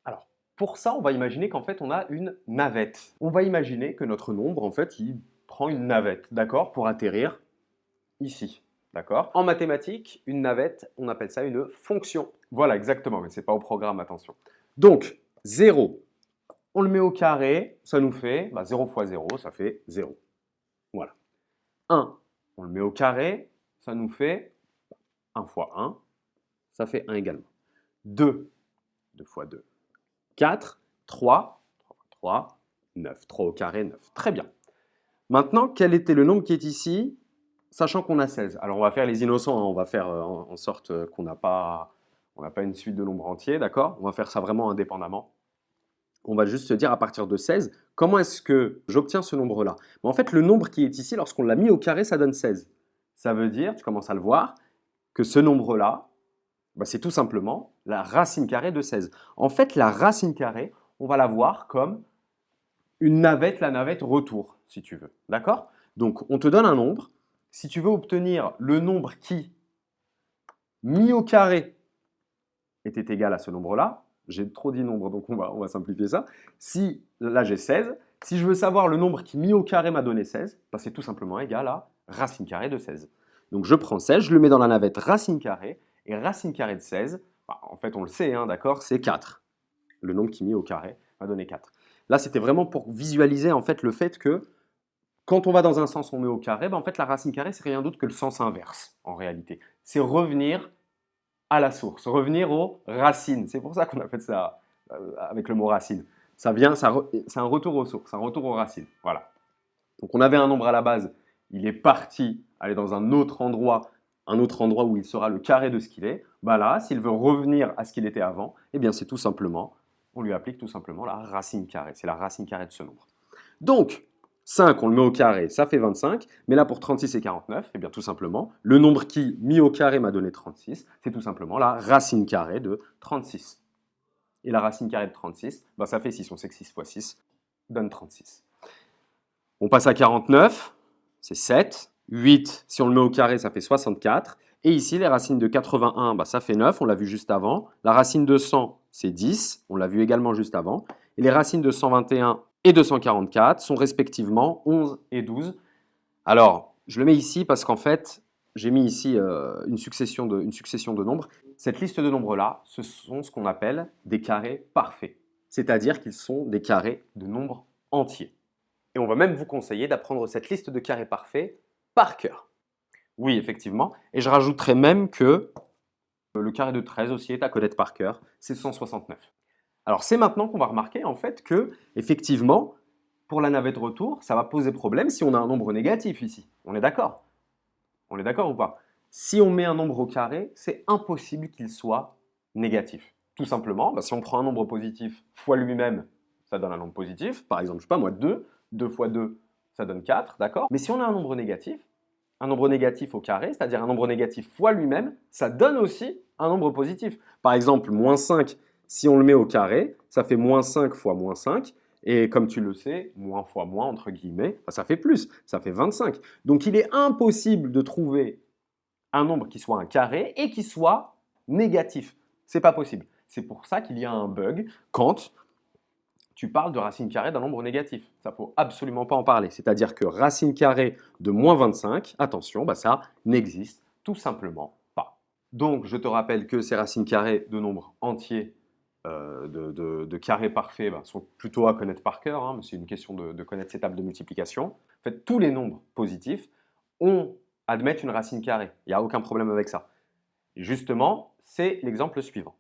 Alors, pour ça, on va imaginer qu'en fait, on a une navette. On va imaginer que notre nombre, en fait, il prend une navette, d'accord, pour atterrir ici, d'accord? En mathématiques, une navette, on appelle ça une fonction. Voilà, exactement, mais ce n'est pas au programme, attention. Donc, 0, on le met au carré, ça nous fait 0 fois 0, ça fait 0. Voilà. 1, on le met au carré, ça nous fait 1 fois 1, ça fait 1 également. 2, 2 fois 2, 4, 3, 3 fois 3, 9. 3 au carré, 9. Très bien. Maintenant, quel était le nombre qui est ici, sachant qu'on a 16? Alors, on va faire les innocents, hein, on va faire en sorte qu'on n'a pas une suite de nombres entiers, d'accord? On va faire ça vraiment indépendamment. On va juste se dire à partir de 16, comment est-ce que j'obtiens ce nombre-là? En fait, le nombre qui est ici, lorsqu'on l'a mis au carré, ça donne 16. Ça veut dire, tu commences à le voir, que ce nombre-là, c'est tout simplement la racine carrée de 16. En fait, la racine carrée, on va la voir comme une navette, la navette retour, si tu veux. D'accord? Donc, on te donne un nombre. Si tu veux obtenir le nombre qui, mis au carré, était égal à ce nombre-là, j'ai trop dit nombre, donc on va simplifier ça. Si, là j'ai 16, si je veux savoir le nombre qui mis au carré m'a donné 16, c'est tout simplement égal à racine carrée de 16. Donc je prends 16, je le mets dans la navette racine carrée, et racine carrée de 16, en fait on le sait, hein, d'accord, c'est 4. Le nombre qui mis au carré m'a donné 4. Là c'était vraiment pour visualiser en fait le fait que quand on va dans un sens, on met au carré, en fait la racine carrée c'est rien d'autre que le sens inverse en réalité. C'est revenir à la source, revenir aux racines. C'est pour ça qu'on appelle ça avec le mot racine. C'est un retour aux sources, un retour aux racines. Voilà. Donc on avait un nombre à la base, il est parti aller dans un autre endroit où il sera le carré de ce qu'il est. Là, s'il veut revenir à ce qu'il était avant, eh bien c'est tout simplement, on lui applique tout simplement la racine carrée. C'est la racine carrée de ce nombre. Donc, 5, on le met au carré, ça fait 25. Mais là, pour 36 et 49, eh bien tout simplement, le nombre qui, mis au carré, m'a donné 36, c'est tout simplement la racine carrée de 36. Et la racine carrée de 36, ça fait 6. On sait que 6 fois 6 donne 36. On passe à 49, c'est 7. 8, si on le met au carré, ça fait 64. Et ici, les racines de 81, ça fait 9, on l'a vu juste avant. La racine de 100, c'est 10, on l'a vu également juste avant. Et les racines de 121 et 244 sont respectivement 11 et 12. Alors, je le mets ici parce qu'en fait, j'ai mis ici une succession de nombres. Cette liste de nombres-là, ce sont ce qu'on appelle des carrés parfaits. C'est-à-dire qu'ils sont des carrés de nombres entiers. Et on va même vous conseiller d'apprendre cette liste de carrés parfaits par cœur. Oui, effectivement. Et je rajouterais même que le carré de 13 aussi est à connaître par cœur, c'est 169. Alors c'est maintenant qu'on va remarquer en fait que, effectivement, pour la navette retour, ça va poser problème si on a un nombre négatif ici. On est d'accord? On est d'accord ou pas? Si on met un nombre au carré, c'est impossible qu'il soit négatif. Tout simplement, si on prend un nombre positif fois lui-même, ça donne un nombre positif. Par exemple, je sais pas moi, 2. 2 fois 2, ça donne 4, d'accord? Mais si on a un nombre négatif au carré, c'est-à-dire un nombre négatif fois lui-même, ça donne aussi un nombre positif. Par exemple, moins 5, si on le met au carré, ça fait moins 5 fois moins 5. Et comme tu le sais, moins fois moins, entre guillemets, ça fait plus, ça fait 25. Donc il est impossible de trouver un nombre qui soit un carré et qui soit négatif. C'est pas possible. C'est pour ça qu'il y a un bug quand tu parles de racine carrée d'un nombre négatif. Ça ne faut absolument pas en parler. C'est-à-dire que racine carrée de moins 25, attention, ça n'existe tout simplement pas. Donc, je te rappelle que ces racines carrées de nombres entiers, de carrés parfaits, sont plutôt à connaître par cœur, hein, mais c'est une question de connaître ces tables de multiplication. En fait, tous les nombres positifs admettent une racine carrée. Il n'y a aucun problème avec ça. Et justement, c'est l'exemple suivant.